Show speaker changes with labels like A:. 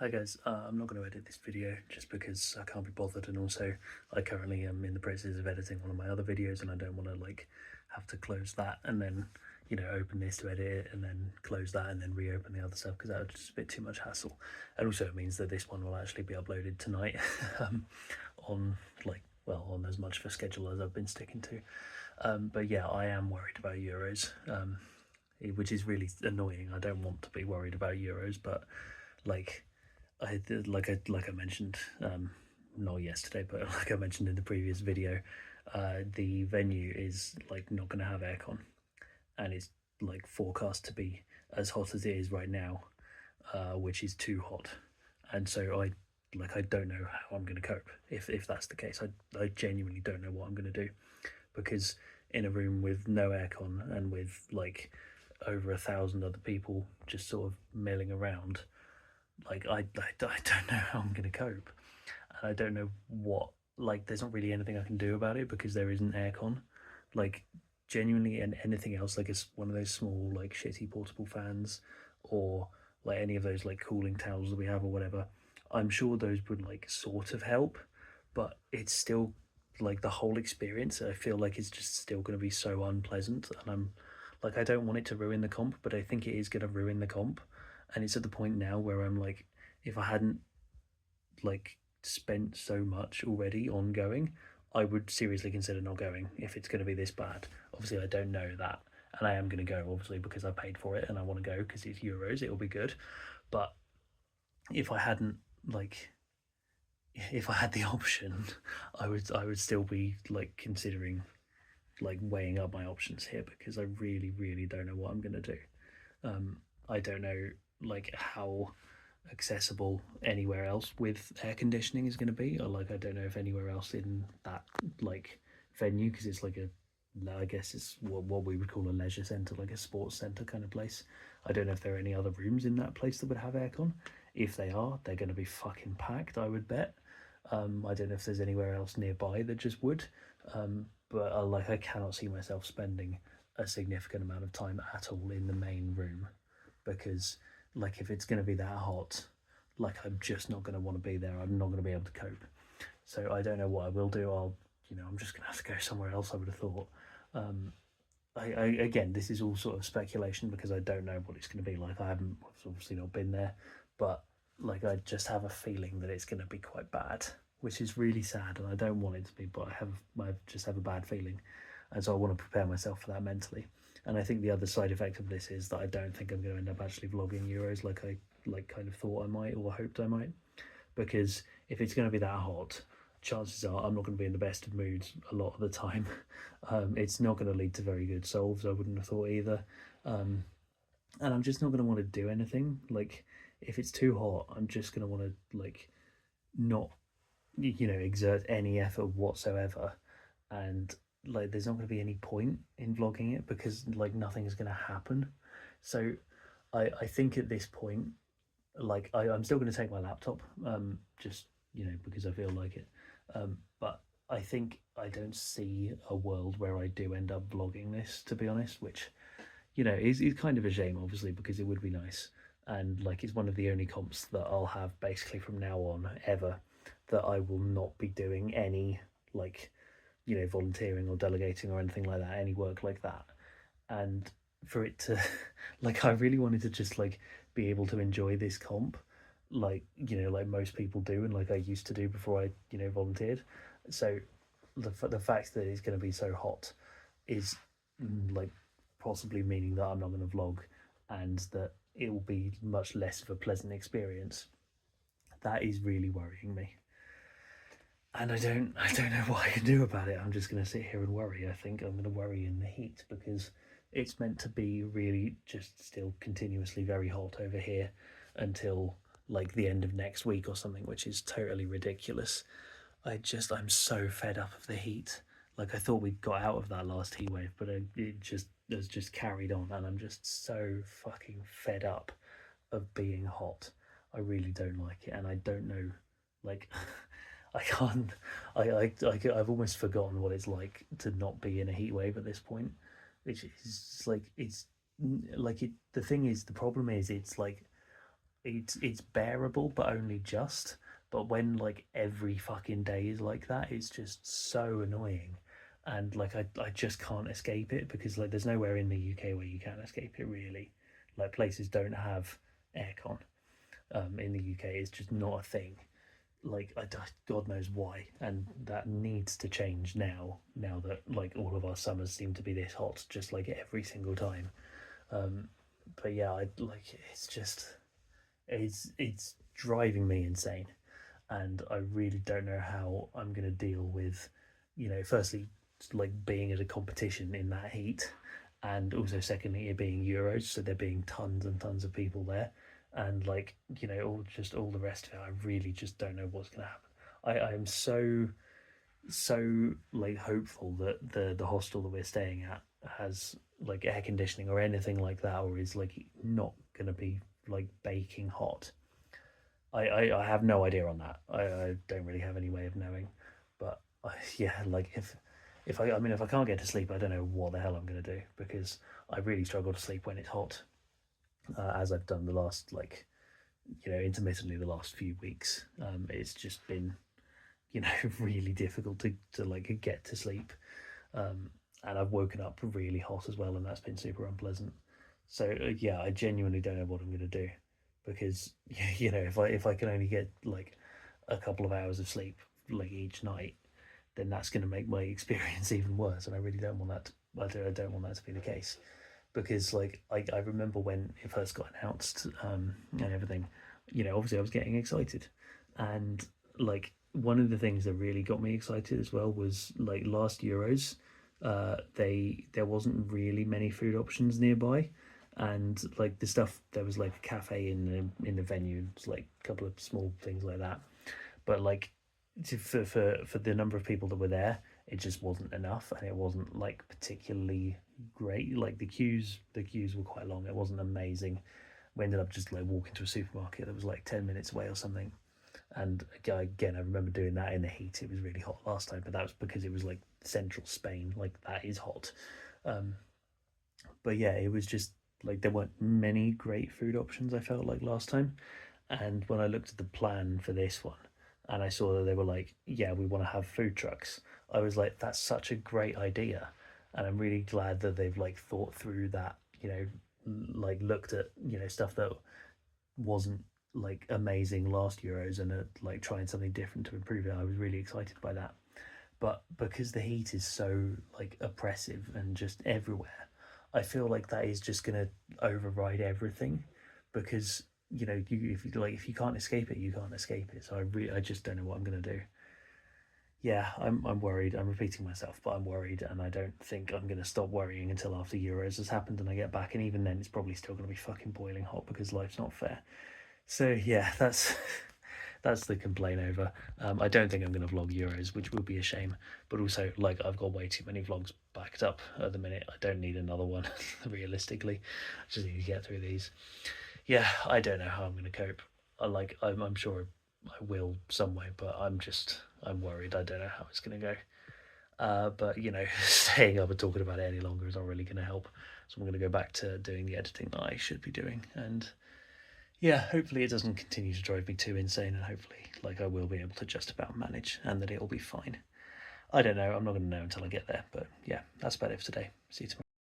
A: Hi guys, I'm not going to edit this video just because I can't be bothered, and also I currently am in the process of editing one of my other videos and I don't want to have to close that and then open this to edit it and then close that and then reopen the other stuff, because that would just a bit too much hassle. And also it means that this one will actually be uploaded tonight on on as much of a schedule as I've been sticking to. But yeah, I am worried about Euros, which is really annoying. I don't want to be worried about Euros, but like like I mentioned, not yesterday, but like I mentioned in the previous video, the venue is not going to have aircon, and it's forecast to be as hot as it is right now, which is too hot. And so I don't know how I'm going to cope if that's the case. I genuinely don't know what I'm going to do, because in a room with no aircon and with over 1,000 other people just sort of milling around, I don't know how I'm going to cope, and I don't know what, there's not really anything I can do about it because there isn't aircon, genuinely. And anything else, it's one of those small shitty portable fans, or any of those cooling towels that we have or whatever, I'm sure those would sort of help, but it's still the whole experience, I feel like it's just still going to be so unpleasant. And I'm I don't want it to ruin the comp, but I think it is going to ruin the comp. And it's at the point now where I'm if I hadn't spent so much already on going, I would seriously consider not going if it's going to be this bad. Obviously I don't know that, and I am going to go obviously because I paid for it and I want to go because it's Euros, it'll be good. But if I hadn't if I had the option, I would still be considering weighing up my options here, because I really don't know what I'm going to do. I don't know how accessible anywhere else with air conditioning is going to be, or I don't know if anywhere else in that venue, because it's I guess it's what we would call a leisure centre, like a sports centre kind of place. I don't know if there are any other rooms in that place that would have aircon. If they are, they're going to be fucking packed, I would bet. I don't know if there's anywhere else nearby that just would, but I cannot see myself spending a significant amount of time at all in the main room, because if it's going to be that hot, I'm just not going to want to be there. I'm not going to be able to cope. So I don't know what I will do. I'm just going to have to go somewhere else, I would have thought. Again, this is all sort of speculation because I don't know what it's going to be like. I haven't obviously not been there, but I just have a feeling that it's going to be quite bad, which is really sad, and I don't want it to be, but I just have a bad feeling, and so I want to prepare myself for that mentally. And I think the other side effect of this is that I don't think I'm going to end up actually vlogging Euros like I kind of thought I might, or hoped I might, because if it's going to be that hot, chances are I'm not going to be in the best of moods a lot of the time. It's not going to lead to very good solves, I wouldn't have thought either. And I'm just not going to want to do anything. If it's too hot, I'm just going to want to not exert any effort whatsoever, and there's not going to be any point in vlogging it because nothing is going to happen. So I think at this point, I'm still going to take my laptop, just because I feel like it, but I think I don't see a world where I do end up vlogging this, to be honest, which is kind of a shame, obviously, because it would be nice. And it's one of the only comps that I'll have basically from now on ever that I will not be doing any volunteering or delegating or anything like that, any work like that. And for it to I really wanted to just be able to enjoy this comp like most people do, and I used to do before I volunteered. So the fact that it's going to be so hot is possibly meaning that I'm not going to vlog, and that it will be much less of a pleasant experience. That is really worrying me, and I don't know what I can do about it. I'm just going to sit here and worry. I think I'm going to worry in the heat, because it's meant to be really just still continuously very hot over here until the end of next week or something, which is totally ridiculous. I'm so fed up of the heat. I thought we got out of that last heat wave, but it just has just carried on, and I'm just so fucking fed up of being hot. I really don't like it, and I don't know, I can't. I've almost forgotten what it's like to not be in a heat wave at this point, which is it's The thing is, the problem is, it's it's bearable, but only just. But when like every fucking day is like that, it's just so annoying. And like I just can't escape it because like there's nowhere in the UK where you can escape it really. Like places don't have aircon. In the UK, it's just not a thing. Like God knows why, and that needs to change now. Now that like all of our summers seem to be this hot, just like every single time. Um, but yeah, I like it's just it's driving me insane, and I really don't know how I'm gonna deal with, firstly like being at a competition in that heat, and also secondly it being Euros, so there being tons and tons of people there, and like all the rest of it. I really just don't know what's gonna happen. I am so like hopeful that the hostel that we're staying at has like air conditioning or anything like that, or is like not gonna be like baking hot. I have no idea on that. I don't really have any way of knowing, but yeah, like if I can't get to sleep, I don't know what the hell I'm gonna do because I really struggle to sleep when it's hot, as I've done the last like intermittently the last few weeks. It's just been really difficult to like get to sleep, and I've woken up really hot as well, and that's been super unpleasant. So yeah, I genuinely don't know what I'm gonna do because if I can only get like a couple of hours of sleep like each night, then that's going to make my experience even worse, and I really don't want that. I don't want that to be the case because like I remember when it first got announced, and everything. Obviously I was getting excited, and like one of the things that really got me excited as well was like last Euros. There wasn't really many food options nearby, and like the stuff there was like a cafe in the venue, it's like a couple of small things like that, but like for the number of people that were there, it just wasn't enough, and it wasn't like particularly great. Like the queues were quite long. It wasn't amazing. We ended up just like walking to a supermarket that was like 10 minutes away or something. And again, I remember doing that in the heat. It was really hot last time, but that was because it was like central Spain. Like that is hot. Um, but yeah, it was just like there weren't many great food options. I felt like last time, and when I looked at the plan for this one, and I saw that they were like, yeah, we want to have food trucks, I was like, that's such a great idea, and I'm really glad that they've like thought through that. Like looked at stuff that wasn't like amazing last Euros and like trying something different to improve it. I was really excited by that. But because the heat is so like oppressive and just everywhere, I feel like that is just gonna override everything because if you can't escape it, you can't escape it. So I just don't know what I'm gonna do. Yeah, I'm worried. I'm repeating myself, but I'm worried, and I don't think I'm gonna stop worrying until after Euros has happened and I get back. And even then, it's probably still gonna be fucking boiling hot because life's not fair. So yeah, that's that's the complaint over. I don't think I'm going to vlog Euros, which would be a shame. But also, like, I've got way too many vlogs backed up at the minute. I don't need another one, realistically. I just need to get through these. Yeah, I don't know how I'm going to cope. I'm sure I will some way, but I'm worried. I don't know how it's going to go. But staying up and talking about it any longer is not really going to help. So I'm going to go back to doing the editing that I should be doing, and yeah, hopefully it doesn't continue to drive me too insane, and hopefully, like, I will be able to just about manage and that it'll be fine. I don't know. I'm not going to know until I get there, but yeah, that's about it for today. See you tomorrow.